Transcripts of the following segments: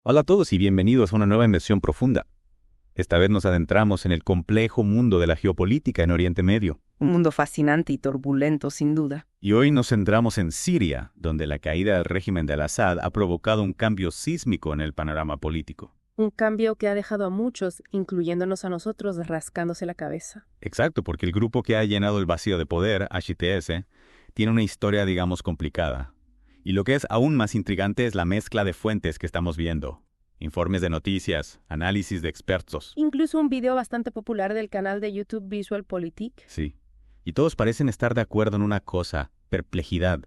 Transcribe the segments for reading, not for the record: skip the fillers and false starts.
Hola a todos y bienvenidos a una nueva inversión profunda. Esta vez nos adentramos en el complejo mundo de la geopolítica en Oriente Medio. Un mundo fascinante y turbulento, sin duda. Y hoy nos centramos en Siria, donde la caída del régimen de Al-Assad ha provocado un cambio sísmico en el panorama político. Un cambio que ha dejado a muchos, incluyéndonos a nosotros, rascándose la cabeza. Exacto, porque el grupo que ha llenado el vacío de poder, HTS, tiene una historia, digamos, complicada. Y lo que es aún más intrigante es la mezcla de fuentes que estamos viendo. Informes de noticias, análisis de expertos. Incluso un video bastante popular del canal de YouTube VisualPolitik. Sí. Y todos parecen estar de acuerdo en una cosa: perplejidad.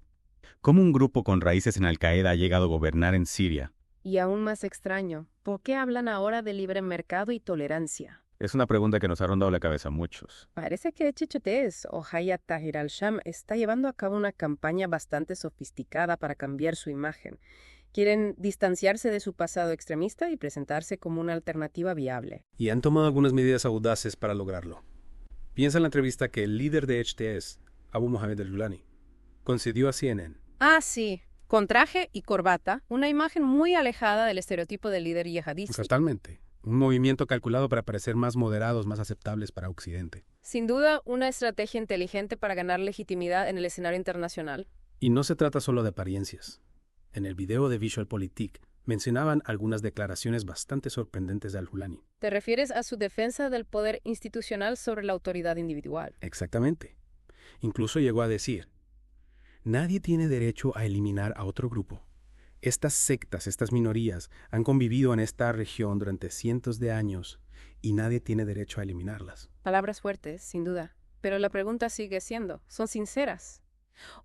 ¿Cómo un grupo con raíces en Al-Qaeda ha llegado a gobernar en Siria? Y aún más extraño, ¿por qué hablan ahora de libre mercado y tolerancia? Es una pregunta que nos ha rondado la cabeza a muchos. Parece que HTS o Hayat Tahrir al-Sham está llevando a cabo una campaña bastante sofisticada para cambiar su imagen. Quieren distanciarse de su pasado extremista y presentarse como una alternativa viable. Y han tomado algunas medidas audaces para lograrlo. Piensa en la entrevista que el líder de HTS, Abu Mohamed al-Julani, concedió a CNN. Ah, sí. Con traje y corbata, una imagen muy alejada del estereotipo del líder yihadista. Totalmente. Un movimiento calculado para parecer más moderados, más aceptables para Occidente. Sin duda, una estrategia inteligente para ganar legitimidad en el escenario internacional. Y no se trata solo de apariencias. En el video de VisualPolitik mencionaban algunas declaraciones bastante sorprendentes de al-Julani. ¿Te refieres a su defensa del poder institucional sobre la autoridad individual? Exactamente. Incluso llegó a decir: nadie tiene derecho a eliminar a otro grupo. Estas sectas, estas minorías, han convivido en esta región durante cientos de años y nadie tiene derecho a eliminarlas. Palabras fuertes, sin duda. Pero la pregunta sigue siendo, ¿son sinceras?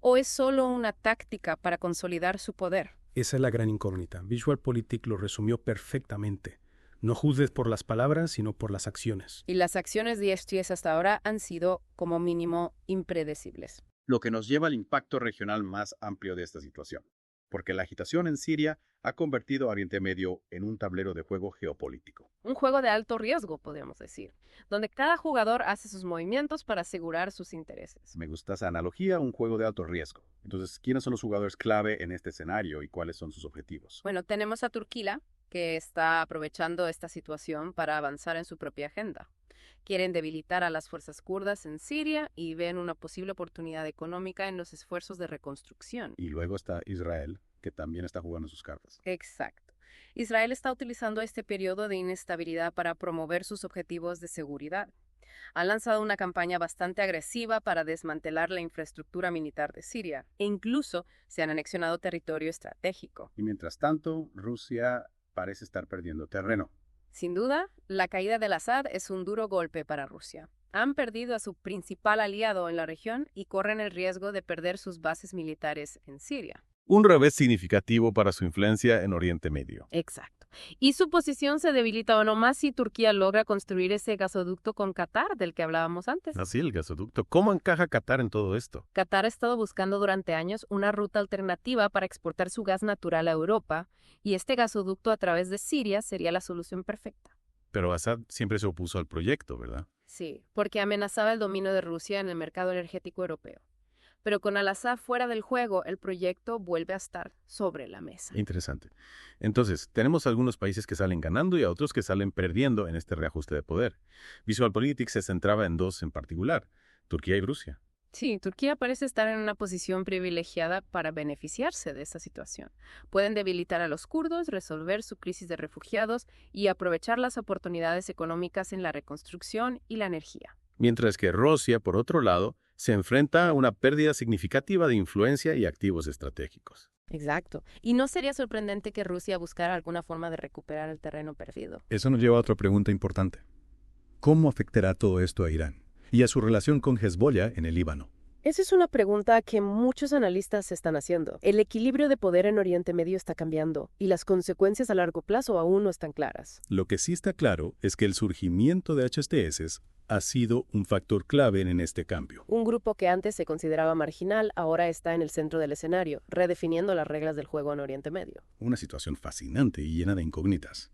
¿O es solo una táctica para consolidar su poder? Esa es la gran incógnita. VisualPolitik lo resumió perfectamente. No juzgues por las palabras, sino por las acciones. Y las acciones de HTS hasta ahora han sido, como mínimo, impredecibles. Lo que nos lleva al impacto regional más amplio de esta situación, porque la agitación en Siria ha convertido a Oriente Medio en un tablero de juego geopolítico. Un juego de alto riesgo, podríamos decir, donde cada jugador hace sus movimientos para asegurar sus intereses. Me gusta esa analogía, un juego de alto riesgo. Entonces, ¿quiénes son los jugadores clave en este escenario y cuáles son sus objetivos? Bueno, tenemos a Turquía, que está aprovechando esta situación para avanzar en su propia agenda. Quieren debilitar a las fuerzas kurdas en Siria y ven una posible oportunidad económica en los esfuerzos de reconstrucción. Y luego está Israel, que también está jugando sus cartas. Exacto. Israel está utilizando este periodo de inestabilidad para promover sus objetivos de seguridad. Han lanzado una campaña bastante agresiva para desmantelar la infraestructura militar de Siria e incluso se han anexionado territorio estratégico. Y mientras tanto, Rusia parece estar perdiendo terreno. Sin duda, la caída del Assad es un duro golpe para Rusia. Han perdido a su principal aliado en la región y corren el riesgo de perder sus bases militares en Siria. Un revés significativo para su influencia en Oriente Medio. Exacto. Y su posición se debilita aún más si Turquía logra construir ese gasoducto con Qatar del que hablábamos antes. Así el gasoducto. ¿Cómo encaja Qatar en todo esto? Qatar ha estado buscando durante años una ruta alternativa para exportar su gas natural a Europa, y este gasoducto a través de Siria sería la solución perfecta. Pero Assad siempre se opuso al proyecto, ¿verdad? Sí, porque amenazaba el dominio de Rusia en el mercado energético europeo. Pero con Al-Assad fuera del juego, el proyecto vuelve a estar sobre la mesa. Interesante. Entonces, tenemos algunos países que salen ganando y a otros que salen perdiendo en este reajuste de poder. VisualPolitik se centraba en dos en particular: Turquía y Rusia. Sí, Turquía parece estar en una posición privilegiada para beneficiarse de esta situación. Pueden debilitar a los kurdos, resolver su crisis de refugiados y aprovechar las oportunidades económicas en la reconstrucción y la energía. Mientras que Rusia, por otro lado, se enfrenta a una pérdida significativa de influencia y activos estratégicos. Exacto. Y no sería sorprendente que Rusia buscara alguna forma de recuperar el terreno perdido. Eso nos lleva a otra pregunta importante. ¿Cómo afectará todo esto a Irán y a su relación con Hezbollah en el Líbano? Esa es una pregunta que muchos analistas se están haciendo. El equilibrio de poder en Oriente Medio está cambiando y las consecuencias a largo plazo aún no están claras. Lo que sí está claro es que el surgimiento de HTS ha sido un factor clave en este cambio. Un grupo que antes se consideraba marginal ahora está en el centro del escenario, redefiniendo las reglas del juego en Oriente Medio. Una situación fascinante y llena de incógnitas.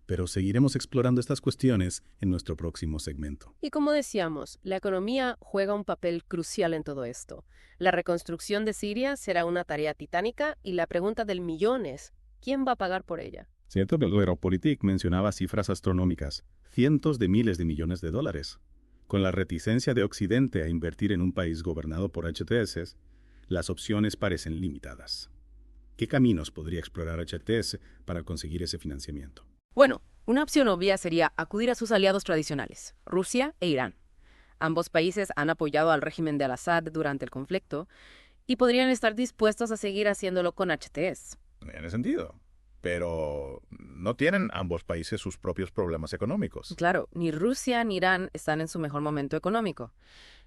Pero seguiremos explorando estas cuestiones en nuestro próximo segmento. Y como decíamos, la economía juega un papel crucial en todo esto. La reconstrucción de Siria será una tarea titánica y la pregunta del millón es, ¿quién va a pagar por ella? ¿Cierto? Pero Realpolitik mencionaba cifras astronómicas, cientos de miles de millones de dólares. Con la reticencia de Occidente a invertir en un país gobernado por HTS, las opciones parecen limitadas. ¿Qué caminos podría explorar HTS para conseguir ese financiamiento? Bueno, una opción obvia sería acudir a sus aliados tradicionales, Rusia e Irán. Ambos países han apoyado al régimen de Al-Assad durante el conflicto y podrían estar dispuestos a seguir haciéndolo con HTS. Tiene sentido. Pero no tienen ambos países sus propios problemas económicos. Claro, ni Rusia ni Irán están en su mejor momento económico.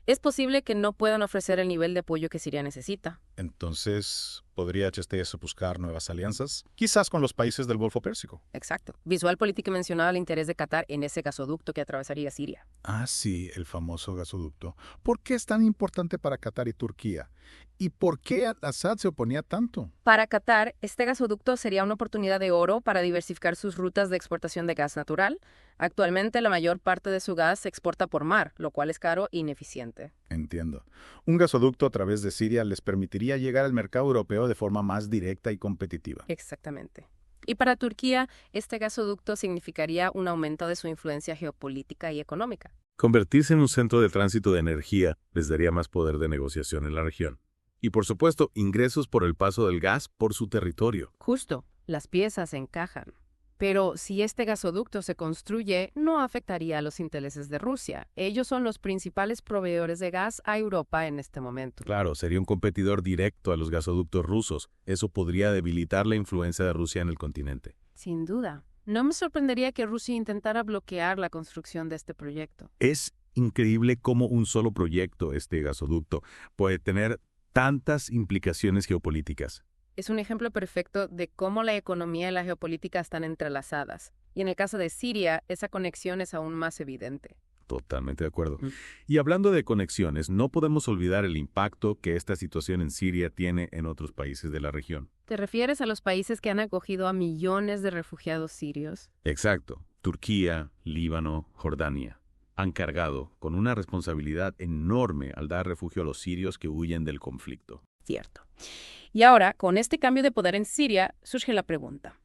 Es posible que no puedan ofrecer el nivel de apoyo que Siria necesita. Entonces, ¿podría HTS buscar nuevas alianzas? Quizás con los países del Golfo Pérsico. Exacto. Visualpolitik mencionaba el interés de Qatar en ese gasoducto que atravesaría Siria. Ah, sí, el famoso gasoducto. ¿Por qué es tan importante para Qatar y Turquía? ¿Y por qué Assad se oponía tanto? Para Qatar, este gasoducto sería una oportunidad de oro para diversificar sus rutas de exportación de gas natural. Actualmente, la mayor parte de su gas se exporta por mar, lo cual es caro e ineficiente. Entiendo. Un gasoducto a través de Siria les permitiría llegar al mercado europeo de forma más directa y competitiva. Exactamente. Y para Turquía, este gasoducto significaría un aumento de su influencia geopolítica y económica. Convertirse en un centro de tránsito de energía les daría más poder de negociación en la región. Y por supuesto, ingresos por el paso del gas por su territorio. Justo, las piezas encajan. Pero si este gasoducto se construye, no afectaría a los intereses de Rusia. Ellos son los principales proveedores de gas a Europa en este momento. Claro, sería un competidor directo a los gasoductos rusos. Eso podría debilitar la influencia de Rusia en el continente. Sin duda. No me sorprendería que Rusia intentara bloquear la construcción de este proyecto. Es increíble cómo un solo proyecto, este gasoducto, puede tener tantas implicaciones geopolíticas. Es un ejemplo perfecto de cómo la economía y la geopolítica están entrelazadas. Y en el caso de Siria, esa conexión es aún más evidente. Totalmente de acuerdo. Y hablando de conexiones, no podemos olvidar el impacto que esta situación en Siria tiene en otros países de la región. ¿Te refieres a los países que han acogido a millones de refugiados sirios? Exacto. Turquía, Líbano, Jordania han cargado con una responsabilidad enorme al dar refugio a los sirios que huyen del conflicto. Cierto. Y ahora, con este cambio de poder en Siria, surge la pregunta.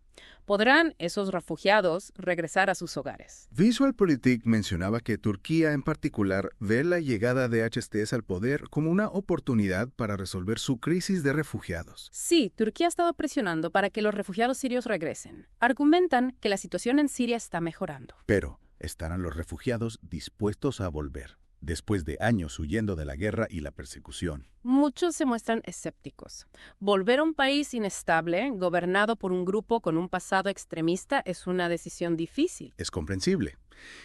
¿Podrán esos refugiados regresar a sus hogares? Visualpolitik mencionaba que Turquía en particular ve la llegada de HTS al poder como una oportunidad para resolver su crisis de refugiados. Sí, Turquía ha estado presionando para que los refugiados sirios regresen. Argumentan que la situación en Siria está mejorando. Pero, ¿estarán los refugiados dispuestos a volver, después de años huyendo de la guerra y la persecución? Muchos se muestran escépticos. Volver a un país inestable, gobernado por un grupo con un pasado extremista, es una decisión difícil. Es comprensible.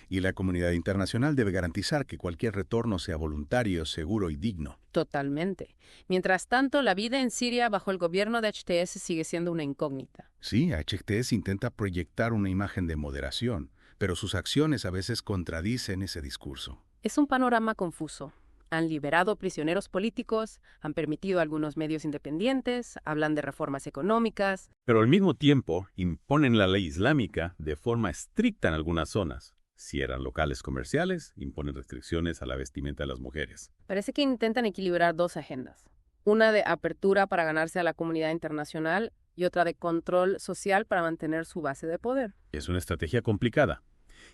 Y la comunidad internacional debe garantizar que cualquier retorno sea voluntario, seguro y digno. Totalmente. Mientras tanto, la vida en Siria bajo el gobierno de HTS sigue siendo una incógnita. Sí, HTS intenta proyectar una imagen de moderación, pero sus acciones a veces contradicen ese discurso. Es un panorama confuso. Han liberado prisioneros políticos, han permitido algunos medios independientes, hablan de reformas económicas. Pero al mismo tiempo imponen la ley islámica de forma estricta en algunas zonas. Cierran locales comerciales, imponen restricciones a la vestimenta de las mujeres. Parece que intentan equilibrar dos agendas. Una de apertura para ganarse a la comunidad internacional y otra de control social para mantener su base de poder. Es una estrategia complicada.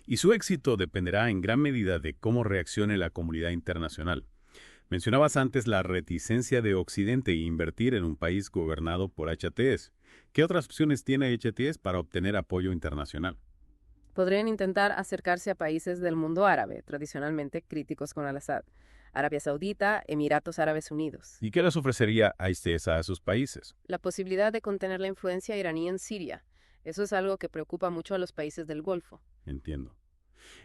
Y su éxito dependerá en gran medida de cómo reaccione la comunidad internacional. Mencionabas antes la reticencia de Occidente a invertir en un país gobernado por HTS. ¿Qué otras opciones tiene HTS para obtener apoyo internacional? Podrían intentar acercarse a países del mundo árabe, tradicionalmente críticos con Al-Assad. Arabia Saudita, Emiratos Árabes Unidos. ¿Y qué les ofrecería HTS a esos países? La posibilidad de contener la influencia iraní en Siria. Eso es algo que preocupa mucho a los países del Golfo. Entiendo.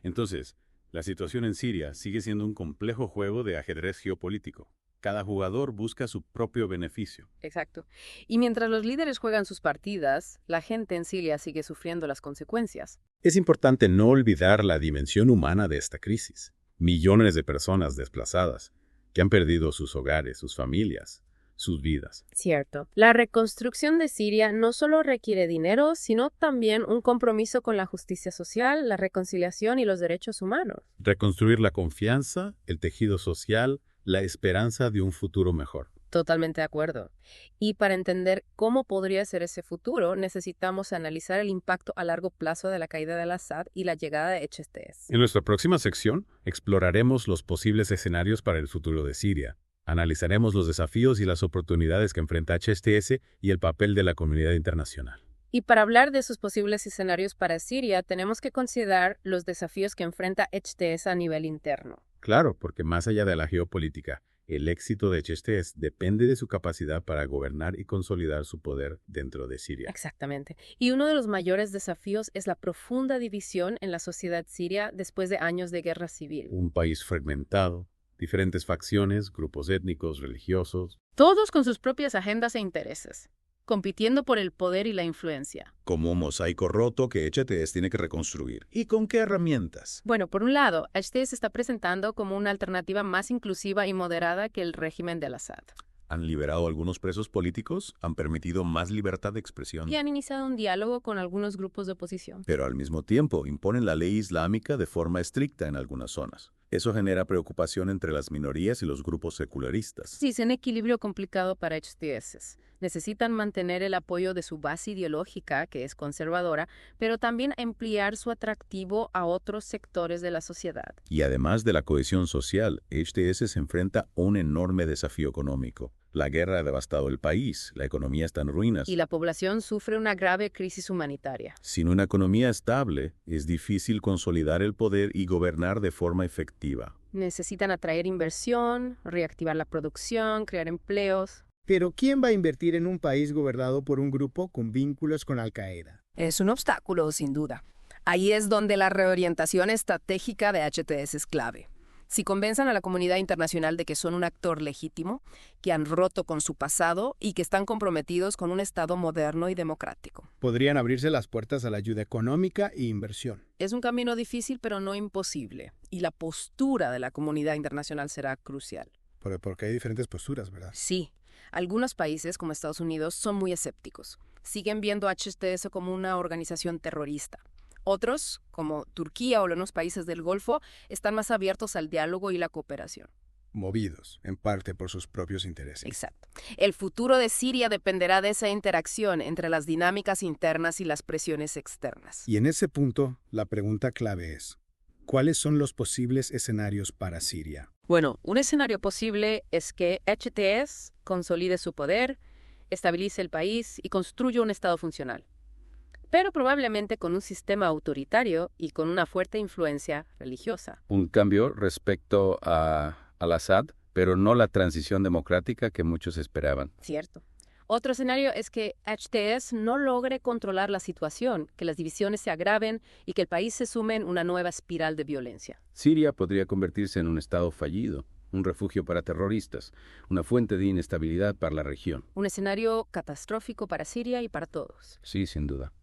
Entonces, la situación en Siria sigue siendo un complejo juego de ajedrez geopolítico. Cada jugador busca su propio beneficio. Exacto. Y mientras los líderes juegan sus partidas, la gente en Siria sigue sufriendo las consecuencias. Es importante no olvidar la dimensión humana de esta crisis. Millones de personas desplazadas que han perdido sus hogares, sus familias, sus vidas. Cierto. La reconstrucción de Siria no solo requiere dinero, sino también un compromiso con la justicia social, la reconciliación y los derechos humanos. Reconstruir la confianza, el tejido social, la esperanza de un futuro mejor. Totalmente de acuerdo. Y para entender cómo podría ser ese futuro, necesitamos analizar el impacto a largo plazo de la caída de Al-Assad y la llegada de HTS. En nuestra próxima sección, exploraremos los posibles escenarios para el futuro de Siria. Analizaremos los desafíos y las oportunidades que enfrenta HTS y el papel de la comunidad internacional. Y para hablar de esos posibles escenarios para Siria, tenemos que considerar los desafíos que enfrenta HTS a nivel interno. Claro, porque más allá de la geopolítica, el éxito de HTS depende de su capacidad para gobernar y consolidar su poder dentro de Siria. Exactamente. Y uno de los mayores desafíos es la profunda división en la sociedad siria después de años de guerra civil. Un país fragmentado, diferentes facciones, grupos étnicos, religiosos. Todos con sus propias agendas e intereses, compitiendo por el poder y la influencia. Como un mosaico roto que HTS tiene que reconstruir. ¿Y con qué herramientas? Bueno, por un lado, HTS se está presentando como una alternativa más inclusiva y moderada que el régimen de Al-Assad. Han liberado a algunos presos políticos, han permitido más libertad de expresión. Y han iniciado un diálogo con algunos grupos de oposición. Pero al mismo tiempo imponen la ley islámica de forma estricta en algunas zonas. Eso genera preocupación entre las minorías y los grupos secularistas. Sí, es un equilibrio complicado para HTS. Necesitan mantener el apoyo de su base ideológica, que es conservadora, pero también ampliar su atractivo a otros sectores de la sociedad. Y además de la cohesión social, HTS se enfrenta a un enorme desafío económico. La guerra ha devastado el país, la economía está en ruinas. Y la población sufre una grave crisis humanitaria. Sin una economía estable, es difícil consolidar el poder y gobernar de forma efectiva. Necesitan atraer inversión, reactivar la producción, crear empleos. Pero ¿quién va a invertir en un país gobernado por un grupo con vínculos con Al-Qaeda? Es un obstáculo, sin duda. Ahí es donde la reorientación estratégica de HTS es clave. Si convencen a la comunidad internacional de que son un actor legítimo, que han roto con su pasado y que están comprometidos con un Estado moderno y democrático. Podrían abrirse las puertas a la ayuda económica e inversión. Es un camino difícil, pero no imposible. Y la postura de la comunidad internacional será crucial. Porque hay diferentes posturas, ¿verdad? Sí. Algunos países, como Estados Unidos, son muy escépticos. Siguen viendo a HTS como una organización terrorista. Otros, como Turquía o algunos países del Golfo, están más abiertos al diálogo y la cooperación. Movidos, en parte, por sus propios intereses. Exacto. El futuro de Siria dependerá de esa interacción entre las dinámicas internas y las presiones externas. Y en ese punto, la pregunta clave es, ¿cuáles son los posibles escenarios para Siria? Bueno, un escenario posible es que HTS consolide su poder, estabilice el país y construya un Estado funcional. Pero probablemente con un sistema autoritario y con una fuerte influencia religiosa. Un cambio respecto a Al-Assad, pero no la transición democrática que muchos esperaban. Cierto. Otro escenario es que HTS no logre controlar la situación, que las divisiones se agraven y que el país se sume en una nueva espiral de violencia. Siria podría convertirse en un estado fallido, un refugio para terroristas, una fuente de inestabilidad para la región. Un escenario catastrófico para Siria y para todos. Sí, sin duda.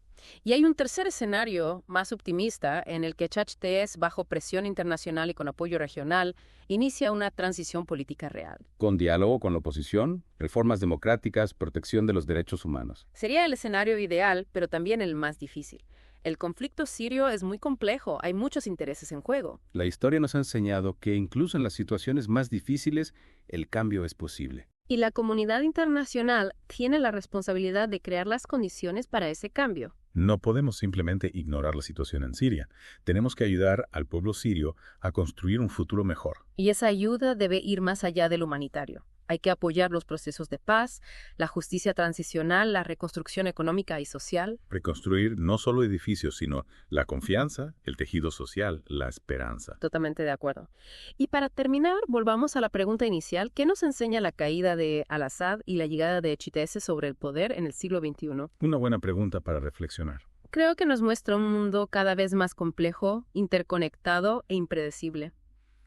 Y hay un tercer escenario, más optimista, en el que HTS, bajo presión internacional y con apoyo regional, inicia una transición política real. Con diálogo con la oposición, reformas democráticas, protección de los derechos humanos. Sería el escenario ideal, pero también el más difícil. El conflicto sirio es muy complejo, hay muchos intereses en juego. La historia nos ha enseñado que incluso en las situaciones más difíciles, el cambio es posible. Y la comunidad internacional tiene la responsabilidad de crear las condiciones para ese cambio. No podemos simplemente ignorar la situación en Siria. Tenemos que ayudar al pueblo sirio a construir un futuro mejor. Y esa ayuda debe ir más allá del humanitario. Hay que apoyar los procesos de paz, la justicia transicional, la reconstrucción económica y social. Reconstruir no solo edificios, sino la confianza, el tejido social, la esperanza. Totalmente de acuerdo. Y para terminar, volvamos a la pregunta inicial. ¿Qué nos enseña la caída de Al-Assad y la llegada de HTS sobre el poder en el siglo XXI? Una buena pregunta para reflexionar. Creo que nos muestra un mundo cada vez más complejo, interconectado e impredecible.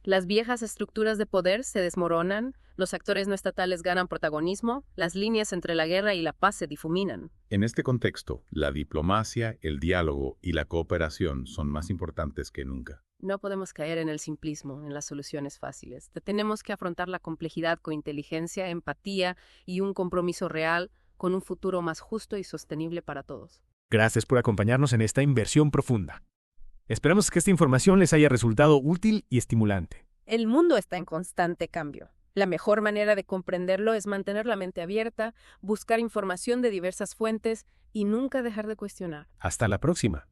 Las viejas estructuras de poder se desmoronan, los actores no estatales ganan protagonismo, las líneas entre la guerra y la paz se difuminan. En este contexto, la diplomacia, el diálogo y la cooperación son más importantes que nunca. No podemos caer en el simplismo, en las soluciones fáciles. Tenemos que afrontar la complejidad con inteligencia, empatía y un compromiso real con un futuro más justo y sostenible para todos. Gracias por acompañarnos en esta inversión profunda. Esperamos que esta información les haya resultado útil y estimulante. El mundo está en constante cambio. La mejor manera de comprenderlo es mantener la mente abierta, buscar información de diversas fuentes y nunca dejar de cuestionar. Hasta la próxima.